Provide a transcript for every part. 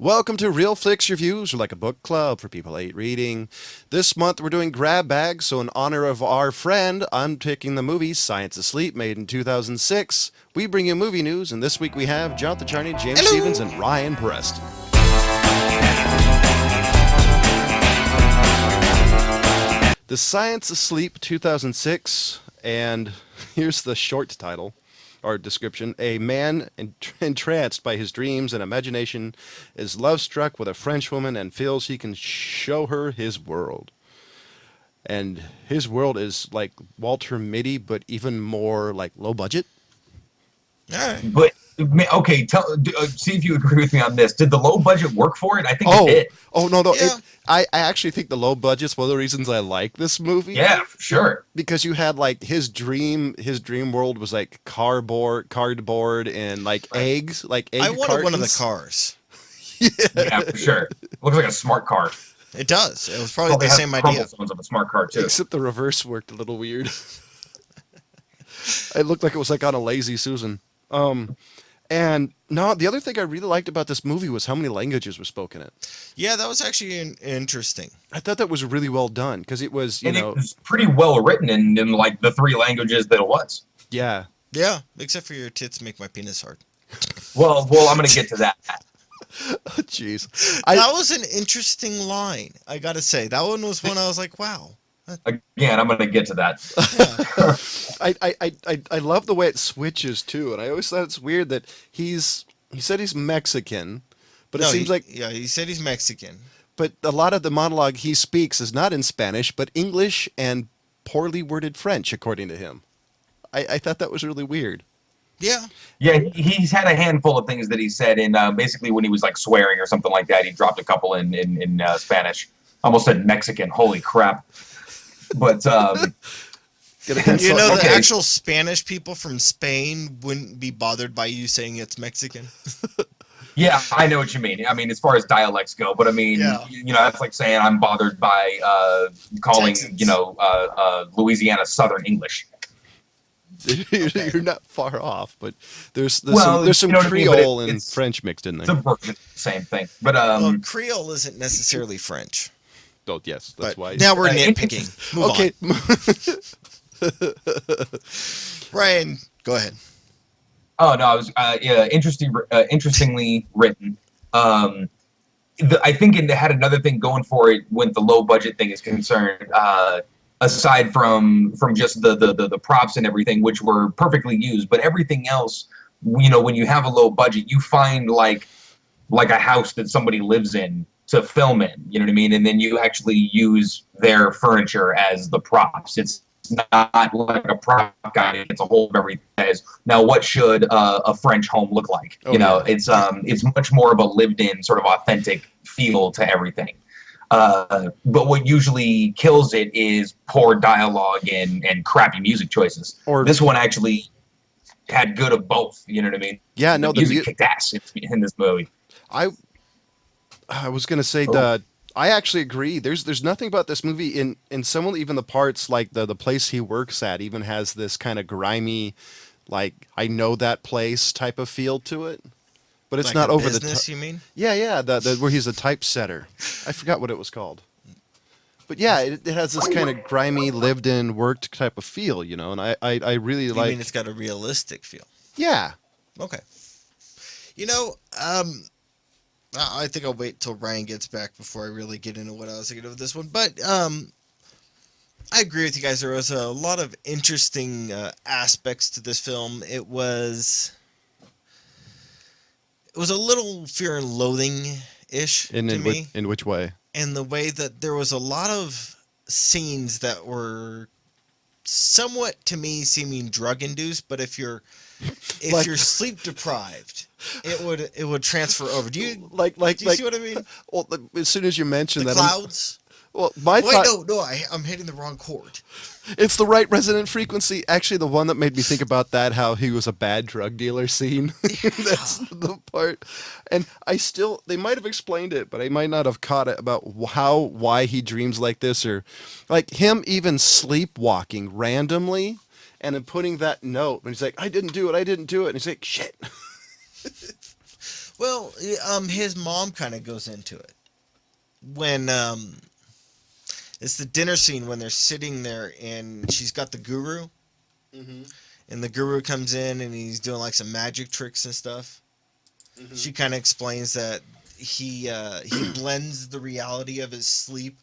Welcome to Real Flix Reviews, or like a book club for people hate reading. This month we're doing grab bags, so in honor of our friend, I'm picking the movie Science Asleep, made in 2006. We bring you movie news, and this week we have Jonathan Charney, James Hello. Stevens, and Ryan Perest. The Science Asleep 2006, and here's the short title. Or description: a man entranced by his dreams and imagination is love struck with a French woman and feels he can show her his world. And his world is like Walter Mitty, but even more like low budget. All right. But okay, see if you agree with me on this. Did the low budget work for it? I think it did. No. Yeah. I actually think the low budget's one of the reasons I like this movie. Yeah, for sure. Because you had like his dream world was like cardboard and like eggs, like egg I wanted one of the cartons. cars. Yeah, for sure. Looks like a smart car. It does. It was probably the same idea. Chromosomes of a smart car too. Except the reverse worked a little weird. It looked like it was like on a Lazy Susan. And no, the other thing I really liked about this movie was how many languages were spoken in. Yeah, that was actually interesting. I thought that was really well done because it was, It was pretty well written in like the three languages that it was. Yeah. Yeah, except for your tits make my penis hard. Well, I'm gonna get to that. Jeez. That was an interesting line, I gotta say. That one was one I was like, wow. Again, I'm gonna get to that. I love the way it switches too, and I always thought it's weird that he said he's Mexican, but it seems like he said he's Mexican. But a lot of the monologue he speaks is not in Spanish, but English and poorly worded French, according to him. I thought that was really weird. Yeah. Yeah, he's had a handful of things that he said in basically when he was like swearing or something like that. He dropped a couple in Spanish. Almost said Mexican. Holy crap! But the actual Spanish people from Spain wouldn't be bothered by you saying it's Mexican. Yeah, I know what you mean. I mean, as far as dialects go, but I mean, that's like saying I'm bothered by calling Texans. Louisiana Southern English. You're not far off, but there's some you know what I mean, but Creole and it's French mixed in It's a there. version of the same thing. But Well, Creole isn't necessarily French. Oh yes, that's But why. now we're Uh, nitpicking. Move Okay. on. Ryan, go ahead. oh no, I was interestingly written. I think it had another thing going for it when the low budget thing is concerned. Aside from just the props and everything, which were perfectly used, but everything else, when you have a low budget, you find like a house that somebody lives in to film in, you know what I mean? And then you actually use their furniture as the props. It's not like a prop guy. It's a whole of everything. Now, what should a French home look like? It's much more of a lived-in, sort of authentic feel to everything. But what usually kills it is poor dialogue and crappy music choices. Or this one actually had good of both. You know what I mean? Yeah, no, the music kicked ass in this movie. I was gonna say I actually agree. There's nothing about this movie in some of even the parts, like the place he works at even has this kind of grimy, like I know that place type of feel to it. But it's Like not a over business, the you mean? Yeah, the where he's a typesetter. I forgot what it was called. But yeah, it has this kind of grimy, lived-in, worked type of feel, and I really You like. mean it's got a realistic feel? Yeah. Okay. I think I'll wait till Ryan gets back before I really get into what I was thinking of this one. But I agree with you guys. There was a lot of interesting aspects to this film. It was a little Fear and Loathing-ish to me. In which way? In the way that there was a lot of scenes that were somewhat, to me, seeming drug-induced. But if you're sleep deprived, it would transfer over. Do you see what I mean? Well, as soon as you mention The that, clouds. I'm hitting the wrong chord. It's the right resonant frequency. Actually, the one that made me think about that, how he was a bad drug dealer scene. That's the part. And they might have explained it, but I might not have caught it about why he dreams like this, or like him even sleepwalking randomly and then putting that note. And he's like, I didn't do it. And he's like, shit. Well, his mom kind of goes into it when it's the dinner scene when they're sitting there and she's got the guru, Mm-hmm. and the guru comes in and he's doing like some magic tricks and stuff. Mm-hmm. She kind of explains that he blends the reality of his sleep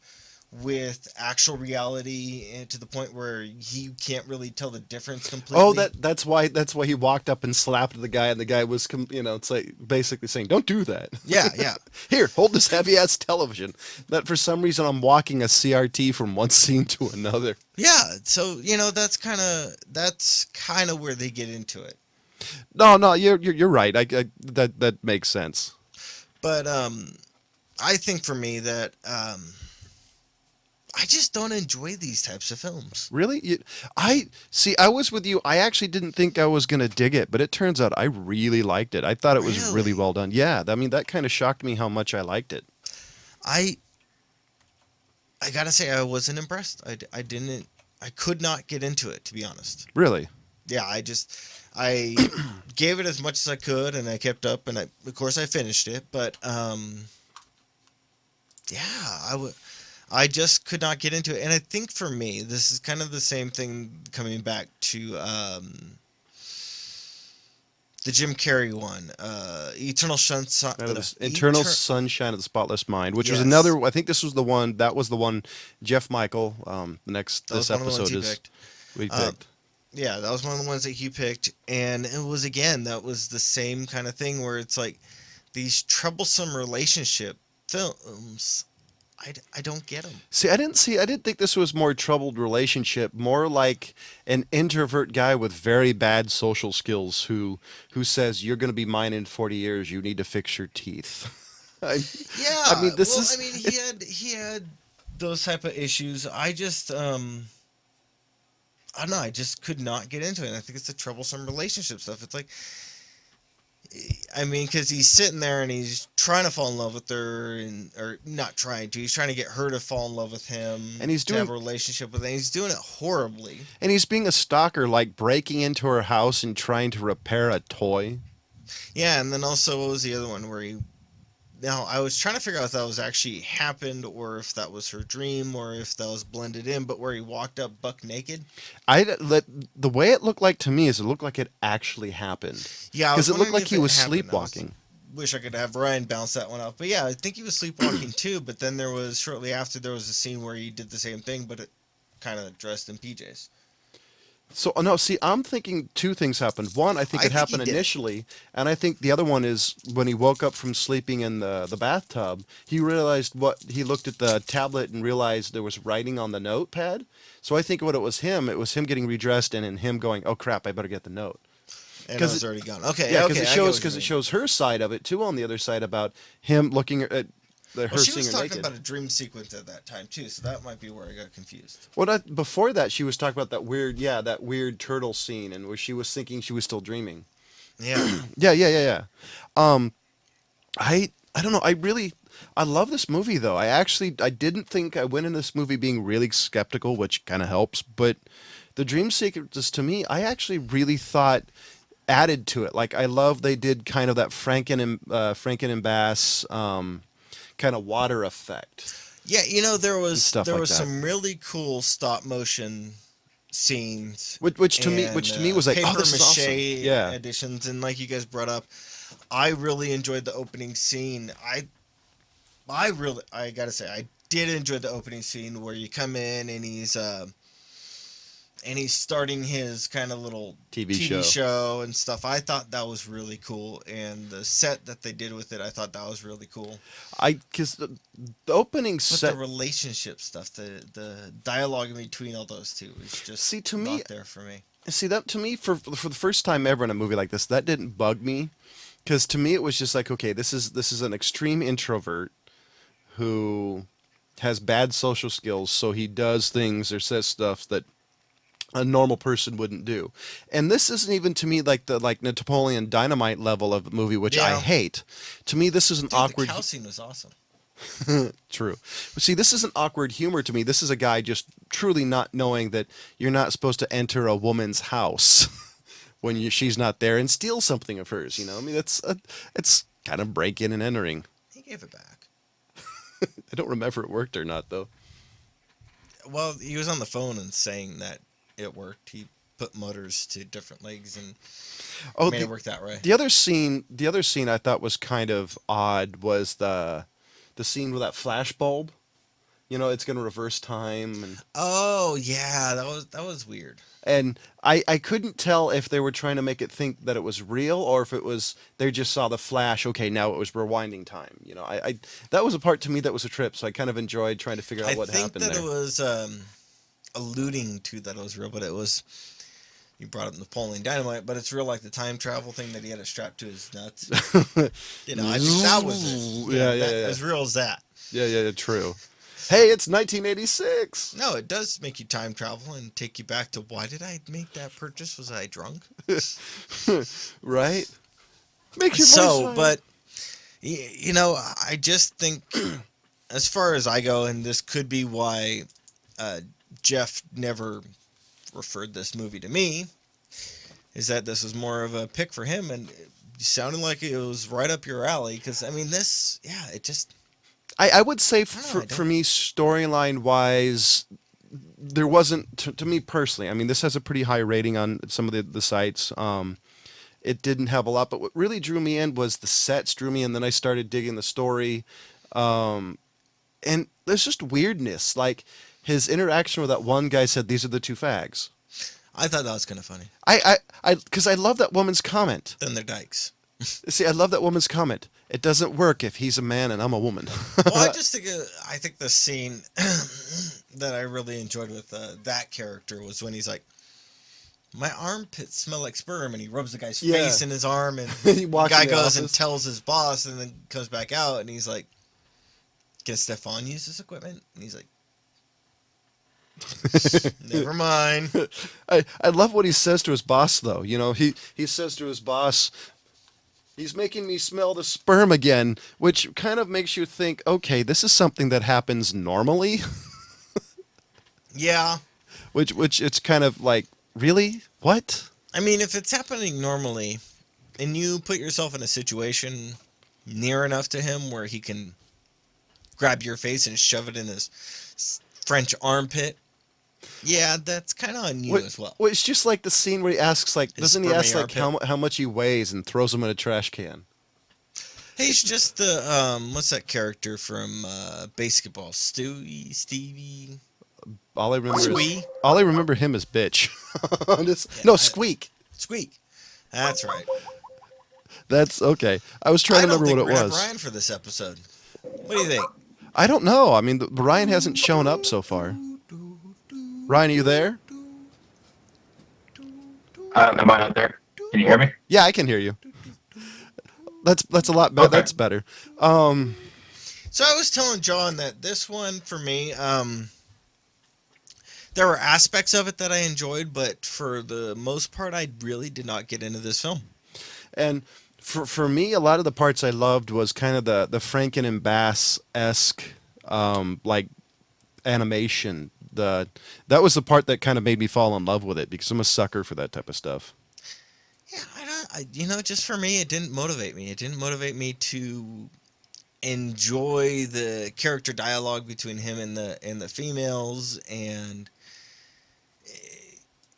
with actual reality, and to the point where he can't really tell the difference completely. Oh, that's why he walked up and slapped the guy, and the guy was it's like basically saying, "Don't do that." Yeah, yeah. Here, hold this heavy ass television. That for some reason I'm walking a CRT from one scene to another. Yeah, so that's kind of where they get into it. No, you're right. That makes sense. But I think for me that I just don't enjoy these types of films. Really? I see. I was with you. I actually didn't think I was gonna dig it, but it turns out I really liked it. I thought it was really Really? well done. Yeah, I mean that kind of shocked me how much I liked it. I gotta say I wasn't impressed. I could not get into it, to be honest. Really? Yeah, I gave it as much as I could, and I kept up, and of course I finished it. But yeah, I just could not get into it. And I think for me, this is kind of the same thing coming back to the Jim Carrey one, Eternal Sunshine. Eternal Sunshine of the Spotless Mind, which was Yes. another. I think this was the one. That was the one. Jeff Michael. That This was one of the ones episode he is picked. we Um, picked. Yeah, that was one of the ones that he picked, and it was again that was the same kind of thing where it's like these troublesome relationship films. I don't get them. I didn't think this was more troubled relationship, more like an introvert guy with very bad social skills who says you're going to be mine in 40 years. You need to fix your teeth. I, Yeah, I mean, this well, is I mean, he had those type of issues. I just I don't know. I just could not get into it. And I think it's the troublesome relationship stuff. It's like, I mean, because he's sitting there and he's trying to fall in love with her, or not trying to. He's trying to get her to fall in love with him, And he's to have doing- a relationship with her. And he's doing it horribly. and he's being a stalker, like breaking into her house and trying to repair a toy. Yeah, and then also what was the other one where he? Now I was trying to figure out if that was actually happened or if that was her dream or if that was blended in. But where he walked up buck naked. The way it looked like to me is it looked like it actually happened. Yeah, Because it looked wondering like if he was happened. sleepwalking. Wish I could have Ryan bounce that one off. But yeah, I think he was sleepwalking too. But then there was shortly after there was a scene where he did the same thing, but it kind of dressed in PJs. So no, see, I'm thinking two things happened. One, I think I it think he happened did it. initially, and I think the other one is when he woke up from sleeping in the bathtub, he realized he looked at the tablet and realized there was writing on the notepad. So I think it was him getting redressed and him going, "Oh crap, I better get the note." And I 'Cause was it- already gone. Okay, Yeah, okay, I get what you because it mean. shows her side of it too on the other side about him looking at her Well, she seeing was her talking naked. about a dream sequence at that time too, so that might be where I got confused. Well, before that, she was talking about that weird turtle scene, and where she was thinking she was still dreaming. Yeah. Yeah. I don't know. I love this movie though. I didn't think I went in this movie being really skeptical, which kind of helps. But the dream sequences to me, I actually really thought added to it. Like I love they did kind of that Franken and Bass kind of water effect. Yeah, there was stuff like that. some really cool stop motion scenes, Which to me was like, paper oh, this is mache awesome. Yeah. additions, and like you guys brought up, I really enjoyed the opening scene. I gotta say I did enjoy the opening scene where you come in and he's starting his kind of little TV show and stuff. I thought that was really cool, and the set that they did with it, I thought that was really cool. Because the opening But set. the relationship stuff, the dialogue in between all those two is just See, to me- not there for me. See, that to me, for the first time ever in a movie like this, that didn't bug me. Because to me, it was just like, okay, this is an extreme introvert who has bad social skills, so he does things or says stuff that a normal person wouldn't do. And this isn't even to me like the Napoleon Dynamite level of movie, which I Yeah. hate. To me, this is an Dude, awkward. the cow scene was awesome. True. But see, this isn't awkward humor to me. This is a guy just truly not knowing that you're not supposed to enter a woman's house when she's not there and steal something of hers. I mean, it's kind of break in and entering. He gave it back. I don't remember if it worked or not, though. Well, he was on the phone and saying that it worked. He put motors to different legs and made it work that way. The other scene I thought was kind of odd was the scene with that flash bulb. You know, it's going to reverse time. And Oh yeah, that was weird. and I couldn't tell if they were trying to make it think that it was real or if it was they just saw the flash. Okay, now it was rewinding time. You know, I that was a part to me that was a trip. So I kind of enjoyed trying to figure out what happened there. I think that it was alluding to that it was real, but it was. You brought up Napoleon Dynamite, but it's real like the time travel thing that he had it strapped to his nuts. You know, I think that was it. Yeah, as real as that. Yeah, true. Hey, it's 1986. No, it does make you time travel and take you back to why did I make that purchase? Was I drunk? Right? Make your voice So, fine. but you know, I just think as far as I go, and this could be why Jeff never referred this movie to me, is that this was more of a pick for him, and it sounded like it was right up your alley. Because I mean, it just. I would say I for me, storyline wise, there wasn't to me personally. I mean, this has a pretty high rating on some of the sites. It didn't have a lot, but what really drew me in was the sets drew me in. Then I started digging the story, and there's just weirdness. Like his interaction with that one guy said, "These are the two fags." I thought that was kind of funny. Because I love that woman's comment. Then they're dykes. See, I love that woman's comment. It doesn't work if he's a man and I'm a woman. Well, I think the scene that I really enjoyed with that character was when he's like, my armpits smell like sperm, and he rubs the guy's face in his arm, and He the walks guy in the goes and office. tells his boss, and then comes back out, and he's like, can Stefan use this equipment? And he's like, never mind. I love what he says to his boss, though. You know, he says to his boss, he's making me smell the sperm again, which kind of makes you think, okay, this is something that happens normally. Yeah. Which it's kind of like, really? What? I mean, if it's happening normally, and you put yourself in a situation near enough to him where he can grab your face and shove it in his French armpit, yeah, that's kind of on you as well. Well, it's just like the scene where he asks, like, His doesn't he ask, spermy like, how much he weighs and throws him in a trash can? He's just the, what's that character from Basketball? Stevie? All I remember Squee? all I remember him is bitch. Squeak. Squeak. That's right. That's okay. I was trying to remember what it we're gonna was. have Ryan for this episode. What do you think? I don't know. I mean, Ryan hasn't shown up so far. Ryan, are you there? Am I out there? Can you hear me? Yeah, I can hear you. That's a lot better. Okay. That's better. So I was telling John that this one, for me, there were aspects of it that I enjoyed, but for the most part, I really did not get into this film. And for me, a lot of the parts I loved was kind of the Franken and Bass-esque like animation. That was the part that kind of made me fall in love with it because I'm a sucker for that type of stuff. Yeah, just for me, it didn't motivate me. It didn't motivate me to enjoy the character dialogue between him and the females, and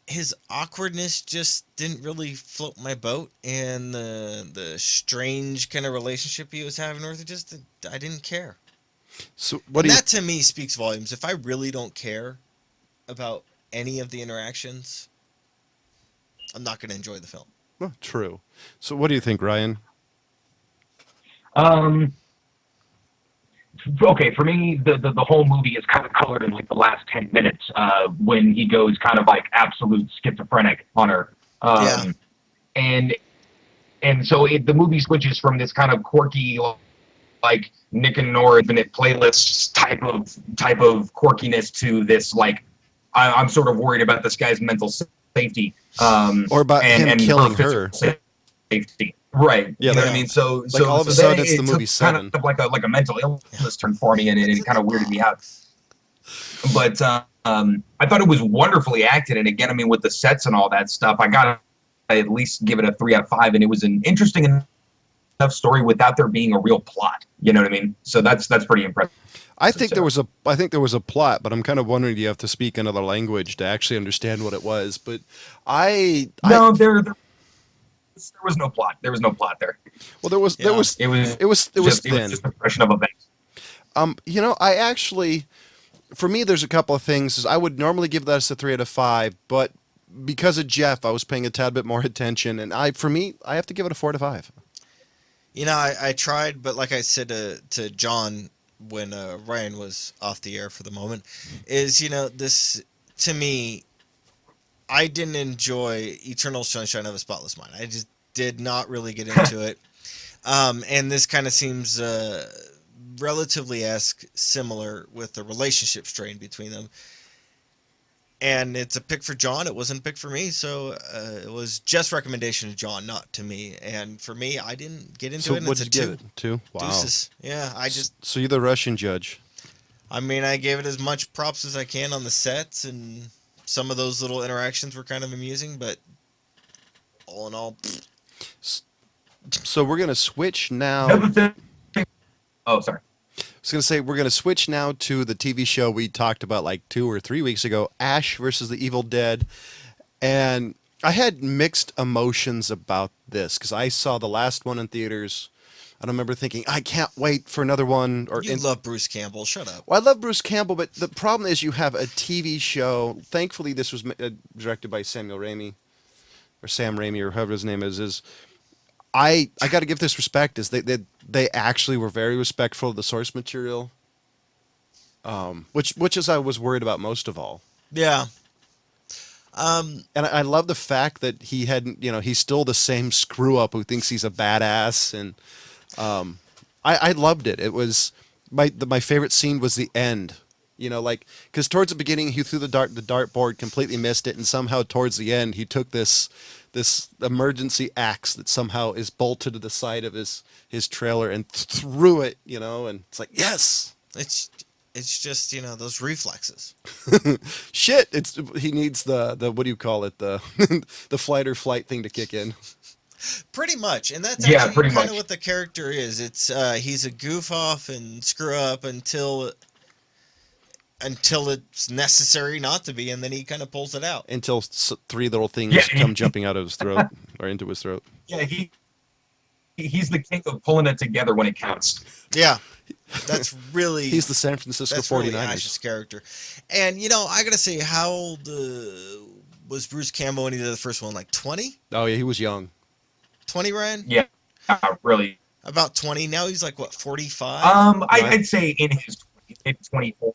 his awkwardness just didn't really float my boat, and the strange kind of relationship he was having with it, I didn't care. So That to me speaks volumes. If I really don't care about any of the interactions, I'm not going to enjoy the film. Oh, true. So what do you think, Ryan? Okay, for me, the whole movie is kind of colored in like the last 10 minutes when he goes kind of like absolute schizophrenic on her. Yeah. And so the movie switches from this kind of quirky, like Nick and Nora Infinite Playlists type of quirkiness to this like I'm sort of worried about this guy's mental safety. Or about him killing her. Safety. Right. Yeah, you know like, what I mean? So like all of a then sudden it's the took movie kind 7. of like a mental illness turn for me, and it kind of weirded me out. But I thought it was wonderfully acted, and again, I mean, with the sets and all that stuff, I got to at least give it a 3 out of 5, and it was an interesting enough story without there being a real plot. You know what I mean? So that's pretty impressive. I think there was a plot, but I'm kind of wondering, do you have to speak another language to actually understand what it was? But There was no plot. There was no plot there. Well, it was thin. Just impression of events. I actually, for me, there's a couple of things. I would normally give this a 3 out of 5, but because of Jeff, I was paying a tad bit more attention, and I have to give it a 4 out of 5. I tried, but like I said to John when Ryan was off the air for the moment, is this to me, I didn't enjoy Eternal Sunshine of a Spotless Mind. I just did not really get into it, and this kind of seems relatively similar with the relationship strain between them. And it's a pick for John. It wasn't a pick for me, so it was just recommendation to John, not to me. And for me, I didn't get into it. So what'd you give it? 2? Wow. Deuces. Yeah, So you're the Russian judge. I mean, I gave it as much props as I can on the sets, and some of those little interactions were kind of amusing, but all in all... So we're going to switch now... Oh, sorry. I was going to say, we're going to switch now to the TV show we talked about like 2 or 3 weeks ago, Ash versus the Evil Dead. And I had mixed emotions about this because I saw the last one in theaters. I remember thinking, I can't wait for another one. You love Bruce Campbell. Shut up. Well, I love Bruce Campbell, but the problem is you have a TV show. Thankfully, this was directed by Sam Raimi, or whoever his name is I got to give this respect, is they actually were very respectful of the source material, which is I was worried about most of all. Yeah. And I love the fact that he hadn't, he's still the same screw up who thinks he's a badass, and I loved it. It was my favorite scene was the end. Because towards the beginning he threw the dartboard, completely missed it, and somehow towards the end he took this emergency axe that somehow is bolted to the side of his trailer and threw it, and it's like, yes. It's just, those reflexes. Shit, he needs the what do you call it, the the flight or flight thing to kick in. Pretty much, and that's actually kind of what the character is. It's he's a goof off and screw up until it's necessary not to be, and then he kind of pulls it out. Until 3 little things come jumping out of his throat or into his throat. Yeah, he's the king of pulling it together when it counts. Yeah, that's really... He's the San Francisco 49ers. Really Ash's character. And, I gotta say, how old was Bruce Campbell when he did the first one? Like 20? Oh, yeah, he was young. 20, Ryan? Yeah, really. About 20. Now he's like, what, 45? I'd say in his 20s, maybe 24.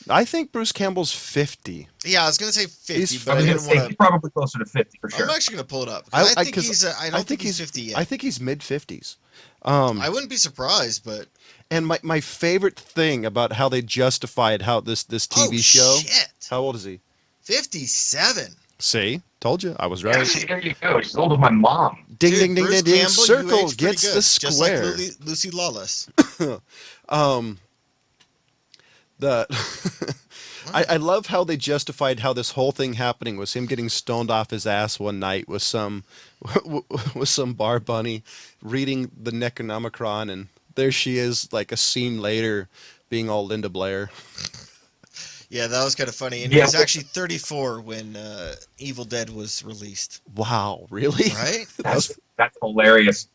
I think Bruce Campbell's 50. Yeah, I was going to say 50, but I didn't want to... He's probably closer to 50, for sure. I'm actually going to pull it up. I don't think he's 50 yet. I think he's mid-50s. I wouldn't be surprised, but... And my favorite thing about how they justified how this TV show... Shit. How old is he? 57. See? Told you. I was right. Yeah, see, there you go. She's older than my mom. Ding, ding, ding, ding, ding. Circle gets good, the square. Just like Lucy Lawless. I love how they justified how this whole thing happening was him getting stoned off his ass one night with some bar bunny reading the Necronomicon, and there she is, like a scene later, being all Linda Blair. Yeah, that was kind of funny. And he was actually 34 when Evil Dead was released. Wow, really? Right? That's hilarious.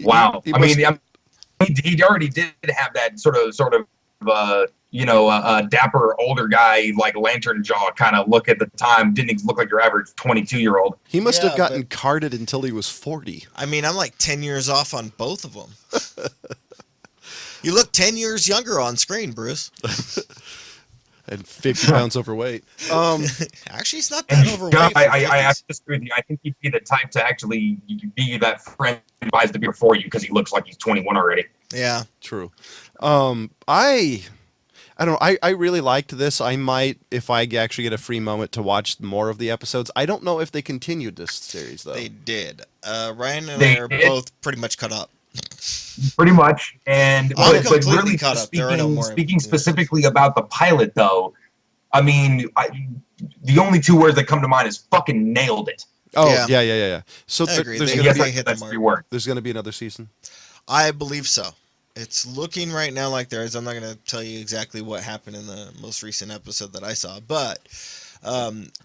Wow. He already did have that sort of dapper older guy, like lantern jaw kind of look at the time. Didn't look like your average 22-year-old. He must have gotten carded until he was 40. I mean, I'm like 10 years off on both of them. You look 10 years younger on screen, Bruce. And 50 pounds overweight. Actually, he's not that overweight. I have to disagree with you. I think he'd be the type to actually be that friend who buys the beer for you because he looks like he's 21 already. Yeah. True. I don't know. I really liked this. I might, if I actually get a free moment, to watch more of the episodes. I don't know if they continued this series, though. They did. Ryan and I are both pretty much caught up. Pretty much. And I'm but completely really caught up. Speaking specifically about the pilot, though, I mean, the only 2 words that come to mind is fucking nailed it. Oh, Yeah. yeah. So I agree. there's They- going to Yes, they be hit the that's mark. 3 words. there's going to be another season. I believe so. It's looking right now like there is. I'm not going to tell you exactly what happened in the most recent episode that I saw, but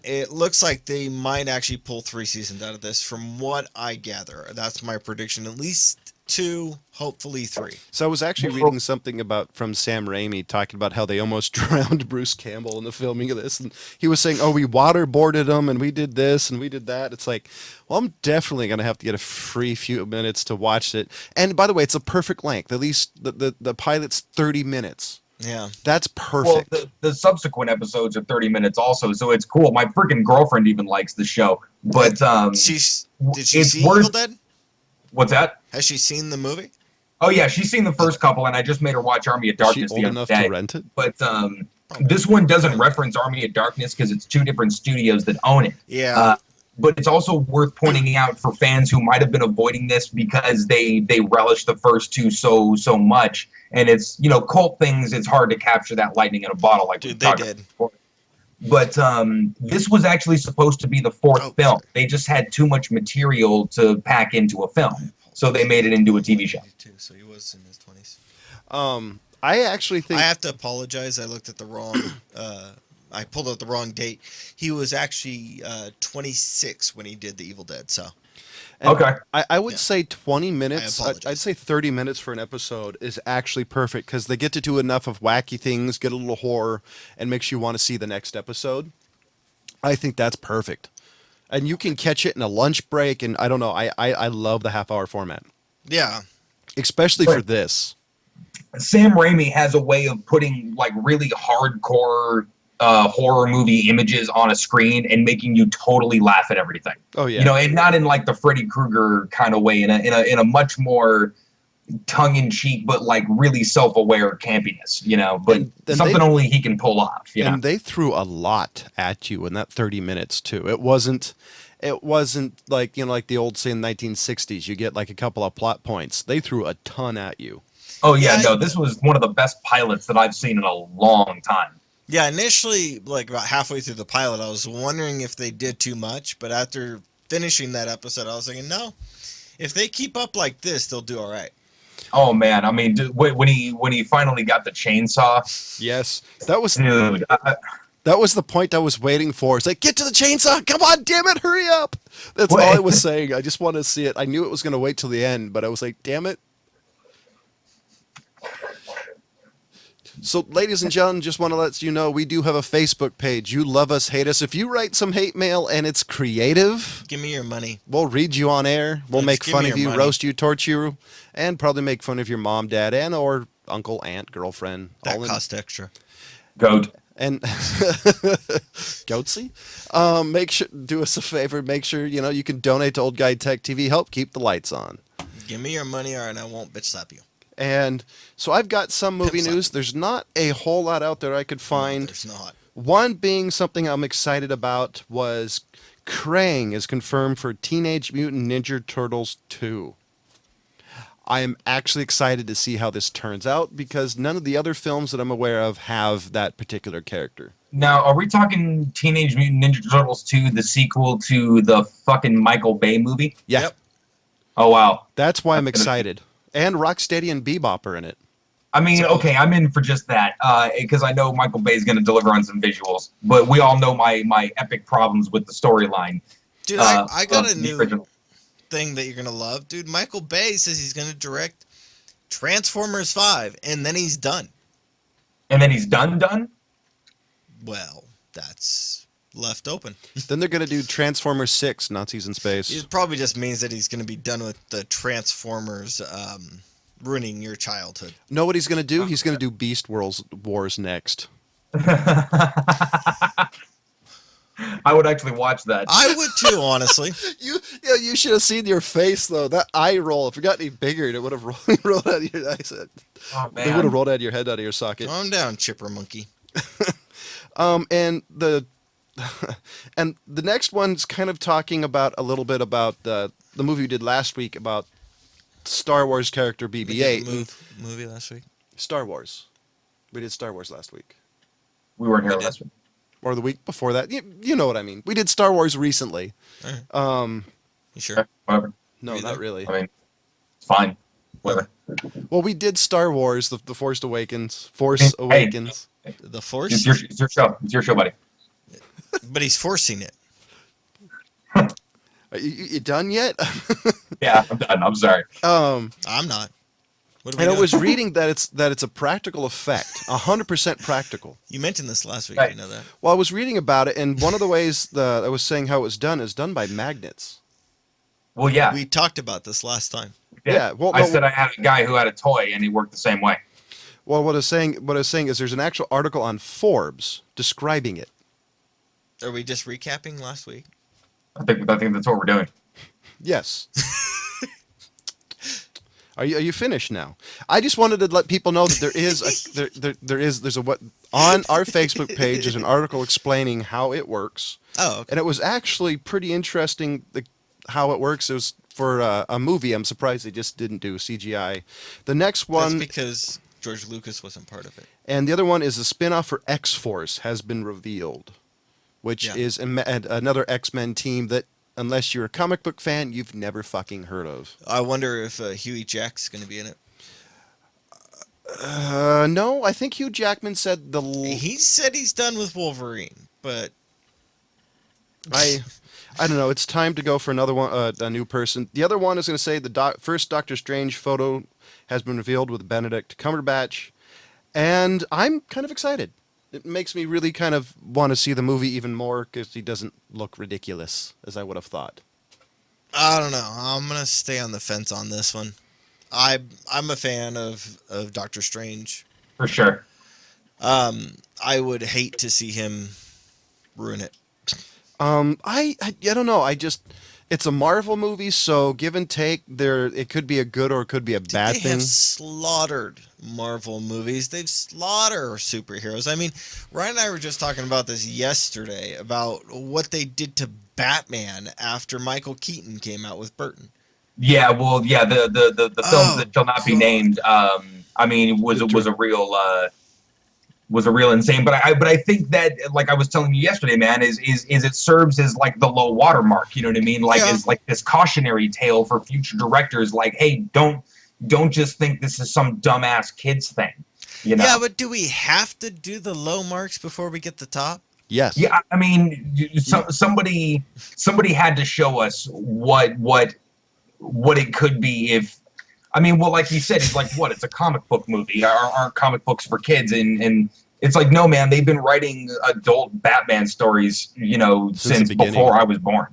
it looks like they might actually pull 3 seasons out of this from what I gather. That's my prediction. At least 2, hopefully 3. So I was actually Well- reading something about from Sam Raimi talking about how they almost drowned Bruce Campbell in the filming of this, and he was saying, "Oh, we waterboarded him, and we did this, and we did that." It's like, well, I'm definitely gonna have to get a free few minutes to watch it. And by the way, it's a perfect length. At least the pilot's 30 minutes. Yeah. That's Well, perfect. the subsequent episodes are 30 minutes also, so it's cool. My freaking girlfriend even likes the show. But Did she it's see worth- Evil Dead? what's that? Has she seen the movie? Oh yeah, she's seen the first couple, and I just made her watch Army of Is she Darkness old the other enough day. to rent it? But this one doesn't reference Army of Darkness because it's 2 different studios that own it. Yeah. But it's also worth pointing out for fans who might have been avoiding this because they relish the first 2 so much, and it's cult things. It's hard to capture that lightning in a bottle like we Dude, they talked did. about before. But this was actually supposed to be the 4th Oh, film. sorry. They just had too much material to pack into a film, so they made it into a TV show. So he was in his 20s. I actually think I have to apologize. I looked at the wrong. I pulled out the wrong date. He was actually 26 when he did the Evil Dead. So and Okay. I would Yeah. say 20 minutes. apologize. I'd say 30 minutes for an episode is actually perfect because they get to do enough of wacky things, get a little horror, and makes you want to see the next episode. I think that's perfect. And you can catch it in a lunch break, and I don't know. I love the half-hour format, yeah, especially for Right. this. Sam Raimi has a way of putting like really hardcore horror movie images on a screen and making you totally laugh at everything. Oh yeah. And not in like the Freddy Krueger kind of way, in a much more tongue-in-cheek but like really self-aware campiness. But And something they- only he can pull off. And they threw a lot at you in that 30 minutes too. It wasn't like, like the old say in the 1960s, you get like a couple of plot points. They threw a ton at you. Oh yeah, Yeah, no, this was one of the best pilots that I've seen in a long time. yeah. Initially, like about halfway through the pilot, I was wondering if they did too much. But after finishing that episode, I was thinking, no, if they keep up like this, they'll do all right. Oh man, I mean, when he finally got the chainsaw, Yes. That was dude, That was the point I was waiting for. It's like, get to the chainsaw. Come on, damn it. Hurry up. That's What? all I was saying. I just wanted to see it. I knew it was going to wait till the end, but I was like, damn it. So, ladies and gentlemen, just want to let you know we do have a Facebook page. You love us, hate us. If you write some hate mail and it's creative, Give me your money. we'll read you on air. We'll Just make give fun me of your you, money. roast you, torture you, and probably make fun of your mom, dad, and or uncle, aunt, girlfriend. That all in cost extra. goat. And Goatsy, make sure do us a favor. Make sure you can donate to Old Guy Tech TV. Help keep the lights on. Give me your money, or and I won't bitch slap you. And so I've got some movie Pimp news. There's not a whole lot out there I could find. There's not. One being something I'm excited about was Krang is confirmed for Teenage Mutant Ninja Turtles 2. I am actually excited to see how this turns out because none of the other films that I'm aware of have that particular character. Now, are we talking Teenage Mutant Ninja Turtles 2, the sequel to the fucking Michael Bay movie? Yeah, Yep. Oh wow. that's why I'm That's gonna be- excited. And Rocksteady and Bebop are in it. I mean, okay, I'm in for just that because I know Michael Bay is going to deliver on some visuals, but we all know my epic problems with the storyline. Dude, I got of a the new original. thing that you're gonna love. Dude, Michael Bay says he's gonna direct Transformers 5, and then he's done. And then he's done. Well, that's left open. Then they're going to do Transformers 6, Nazis in Space. It probably just means that he's gonna be done with the Transformers ruining your childhood. Know what he's going to do? He's going to do Beast Wars next. I would actually watch that. I would too, honestly. You should have seen your face though. That eye roll. If it got any bigger, it would have rolled out of your eyes. Oh They would have man. rolled out of your head, out of your socket. Calm down, Chipper Monkey. And the and the next one's kind of talking about a little bit about the movie we did last week about Star Wars character We BB-8. did a movie last week. Star Wars. We did Star Wars last week. We weren't here We did. last week. or the week before that. You know what I mean. We did Star Wars recently. You sure? Whatever. No, Were you not there? really. I mean, it's fine. Whatever. Well, we did Star Wars, the Force Awakens. Force Hey. Awakens. The Force? It's your show. It's your show, buddy. But he's forcing it. Are you done yet? Yeah, I'm done. I'm sorry. I'm not. What are we And I doing? was reading that it's a practical effect, 100% practical. You mentioned this last week. Right. I know that. Well, I was reading about it, and one of the ways that I was saying how it was done is done by magnets. Well, yeah. We talked about this last time. Yeah, well, I no- said I had a guy who had a toy, and he worked the same way. Well, what I was saying is there's an actual article on Forbes describing it. Are we just recapping last week? I think that's what we're doing. Yes. Are you finished now? I just wanted to let people know that there's a what on our Facebook page there's an article explaining how it works, Oh, okay. and it was actually pretty interesting how it works. It was for a movie. I'm surprised they just didn't do CGI. The next one, That's because George Lucas wasn't part of it. and the other one is a spin-off for X-Force has been revealed, which Yeah. is another X-Men team that, unless you're a comic book fan, you've never fucking heard of. I wonder if Huey Jack's going to be in it. No, I think Hugh Jackman said He said he's done with Wolverine, but I don't know. It's time to go for another one, a new person. The other one is going to say the first Doctor Strange photo has been revealed with Benedict Cumberbatch, and I'm kind of excited. It makes me really kind of want to see the movie even more because he doesn't look ridiculous as I would have thought. I don't know. I'm going to stay on the fence on this one. I'm a fan of Doctor Strange. For sure. I would hate to see him ruin it. I don't know. It's a Marvel movie, so give and take. It could be a good or it could be a bad They thing. have slaughtered Marvel movies. They've slaughtered superheroes. I mean, Ryan and I were just talking about this yesterday about what they did to Batman after Michael Keaton came out with Burton. Yeah, well, yeah, the film Oh, that shall not be God. named. I mean, was a real insane. But I think that, like I was telling you yesterday, man, is it serves as like the low watermark. You know what I mean? Like Yeah. is like this cautionary tale for future directors. Like, hey, don't just think this is some dumbass kids thing. You know? Yeah, but do we have to do the low marks before we get the top? Yes. Yeah, I mean, somebody had to show us what it could be if. I mean, well, like you said, it's like what? It's a comic book movie. Aren't comic books for kids? And it's like, no, man, they've been writing adult Batman stories, you know, since the beginning. before I was born.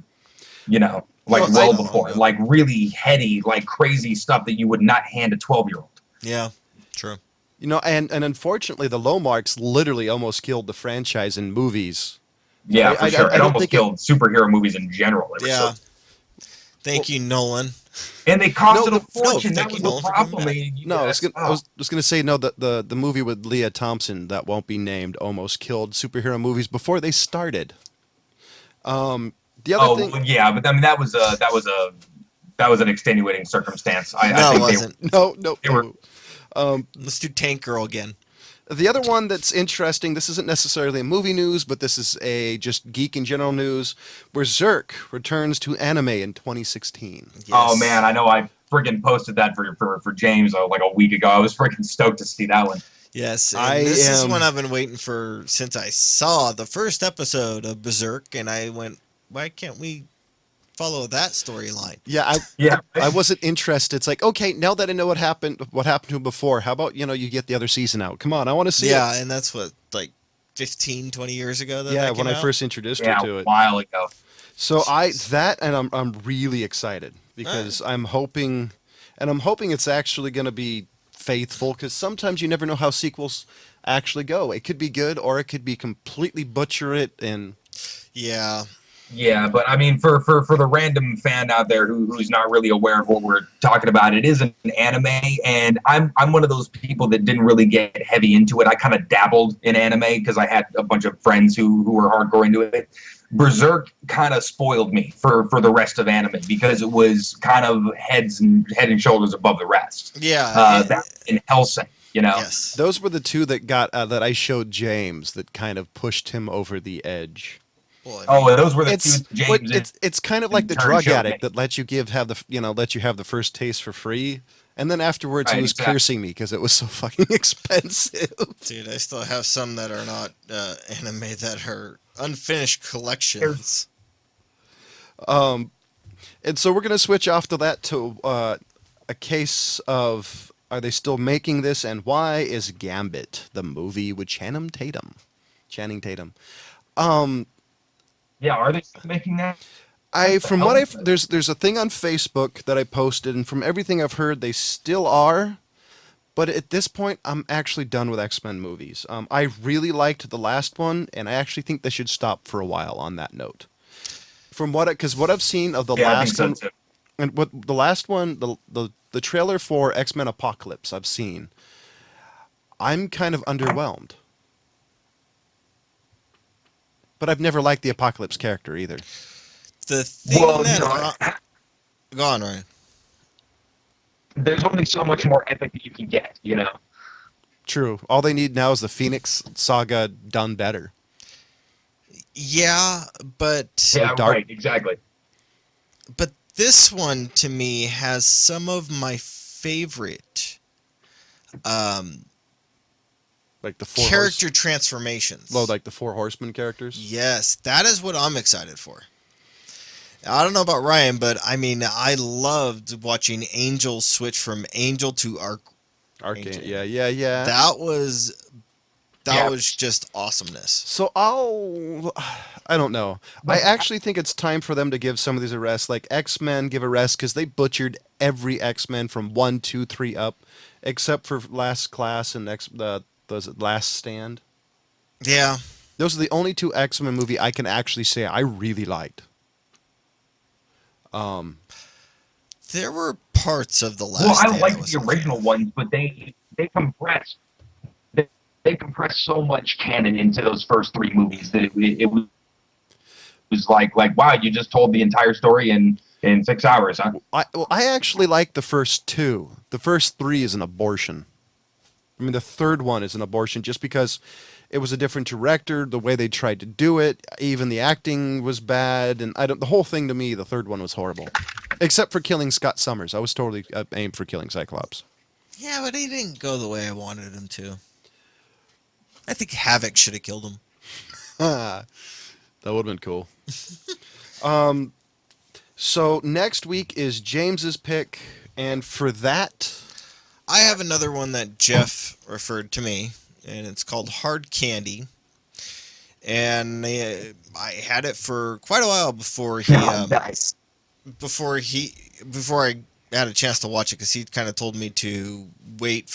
You know, like Well, well I know. before, like really heady, like crazy stuff that you would not hand a 12-year-old. Yeah, true. You know, and unfortunately, the low marks literally almost killed the franchise in movies. Yeah, I- for I- sure. I It don't almost think killed superhero movies in general. It was Yeah. so- Thank you, Nolan. and they costed No, a fortune. thank that you, was Nolan, the for coming problem. back. No, I was just gonna say no. The movie with Leah Thompson that won't be named almost killed superhero movies before they started. The other thing, well, yeah, but I mean that was an extenuating circumstance. I No, it think wasn't. no. They were- Let's do Tank Girl again. The other one that's interesting. This isn't necessarily a movie news, but this is a just geek in general news. Berserk returns to anime in 2016. Oh Yes. man, I know. I friggin' posted that for James like a week ago. I was friggin' stoked to see that one. Yes, and I this is am- one I've been waiting for since I saw the first episode of Berserk, and I went, why can't we follow that storyline? Yeah, Yeah, I wasn't interested. It's like, okay, now that I know what happened to him before, how about you get the other season out? Come on, I want to see it. Yeah, and that's what, like 15, 20 years ago that Yeah, that when came I out? first introduced yeah, her to a it. while ago. So I'm really excited because I'm hoping it's actually going to be faithful because sometimes you never know how sequels actually go. It could be good or it could be completely butcher it and Yeah. Yeah, but I mean, for the random fan out there who's not really aware of what we're talking about, it is an anime, and I'm one of those people that didn't really get heavy into it. I kind of dabbled in anime because I had a bunch of friends who were hardcore into it. Berserk kind of spoiled me for the rest of anime because it was kind of head and shoulders above the rest. Yeah. That in Hellsing. You know. Yes. Those were the two that got that I showed James that kind of pushed him over the edge. Well, I mean, Oh, those were the two It's James it's kind of in like the turn drug showed addict me. that lets you let you have the first taste for free, and then afterwards he Right, was exactly. cursing me because it was so fucking expensive. dude, I still have some that are not anime that are unfinished There's collections. And so we're gonna switch off to that to a case of are they still making this and why is Gambit the movie with Channing Tatum? Channing Tatum. Um, yeah, are they still making that? I The from what hell? there's a thing on Facebook that I posted, and from everything I've heard, they still are. But at this point, I'm actually done with X-Men movies. I really liked the last one, and I actually think they should stop for a while on that note. From because what I've seen of the Yeah, I think last so one, too. and what the last one, the trailer for X-Men Apocalypse I've seen, I'm kind of underwhelmed. But I've never liked the Apocalypse character either. The thing Well, you that know, go on, Ryan. there's only so much more epic that you can get. You know. True. All they need now is the Phoenix Saga done better. Yeah, but Or Yeah, dark, right. Exactly. this one to me has some of my favorite um, like the four character transformations. like the Four Horsemen characters. Yes, that is what I'm excited for. I don't know about Ryan, but I mean, I loved watching Angel switch from Angel to Arcane. Angel. Yeah. That was Yeah. just awesomeness. So I don't know. I But actually think it's time for them to give some of these a rest. Like X-Men give a rest because they butchered every X-Men from 1, 2, 3 up, except for Last Class and was it Last Stand? Yeah, Those are the only two X-Men movie I can actually say I really liked. there were parts of the last. well, I Stand liked was the a fan original of. ones, but they compressed so much canon into those first three movies that it was like wow, you just told the entire story in 6 hours, huh? I actually like the first two. The first three is an abortion. I mean, the third one is an abortion just because it was a different director, the way they tried to do it, even the acting was bad, and the whole thing to me, the third one was horrible. Except for killing Scott Summers. I was totally aimed for killing Cyclops. Yeah, but he didn't go the way I wanted him to. I think Havoc should have killed him. That would have been cool. So next week is James's pick, and for that, I have another one that Jeff referred to me, and it's called Hard Candy. And I had it for quite a while before Nice. before I had a chance to watch it, because he kind of told me to wait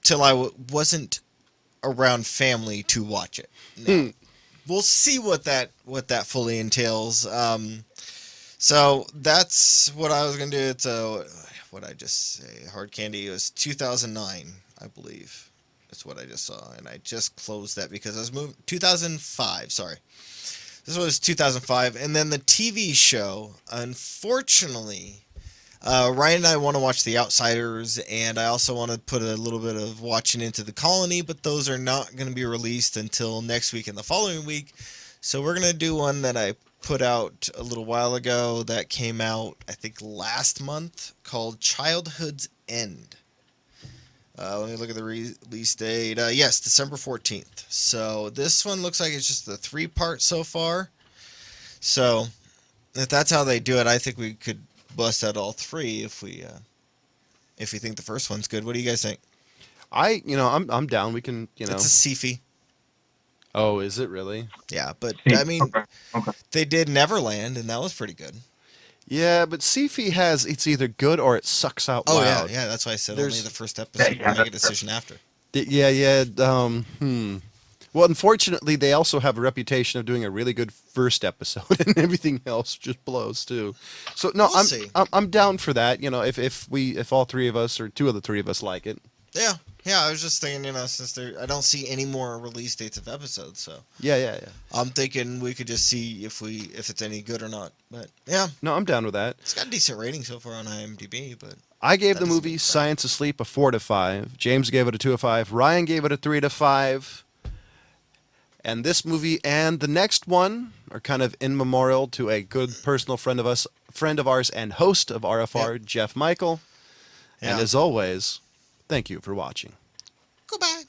till I wasn't around family to watch it. Now, we'll see what that fully entails. So that's what I was gonna do. It's what I just say. Hard Candy was 2009, I believe. That's what I just saw, and I just closed that because I was moving 2005. Sorry, this was 2005, and then the TV show. Unfortunately, Ryan and I want to watch The Outsiders, and I also want to put a little bit of watching into The Colony, but those are not going to be released until next week and the following week. So we're going to do one that I put out a little while ago that came out, I think, last month, called Childhood's End. Let me look at the release date. Yes, December 14th. So this one looks like it's just the 3-part so far. So if that's how they do it, I think we could bust out all 3 if we think the first one's good. What do you guys think? I'm down. We can, It's a sci-fi. Oh, is it really? Yeah, but I mean, Okay. they did Neverland, and that was pretty good. Yeah, but Sifi it's either good or it sucks out Oh loud. yeah. That's why I said There's- only the first episode. Yeah, We'll make a decision after. Yeah. Well, unfortunately, they also have a reputation of doing a really good first episode, and everything else just blows too. So no, We'll see. I'm down for that. If all 3 of us or 2 of the 3 of us like it. Yeah. I was just thinking, since I don't see any more release dates of episodes, so Yeah. I'm thinking we could just see if it's any good or not. But yeah, No, I'm down with that. it's got a decent rating so far on IMDb. But I gave That the is a movie big crowd. Science Asleep a 4 to 5. James gave it a 2 to 5. Ryan gave it a 3 to 5. And this movie and the next one are kind of in memorial to a good personal friend of ours, and host of RFR, Jeff Michael. And Yeah. as always, thank you for watching. Goodbye.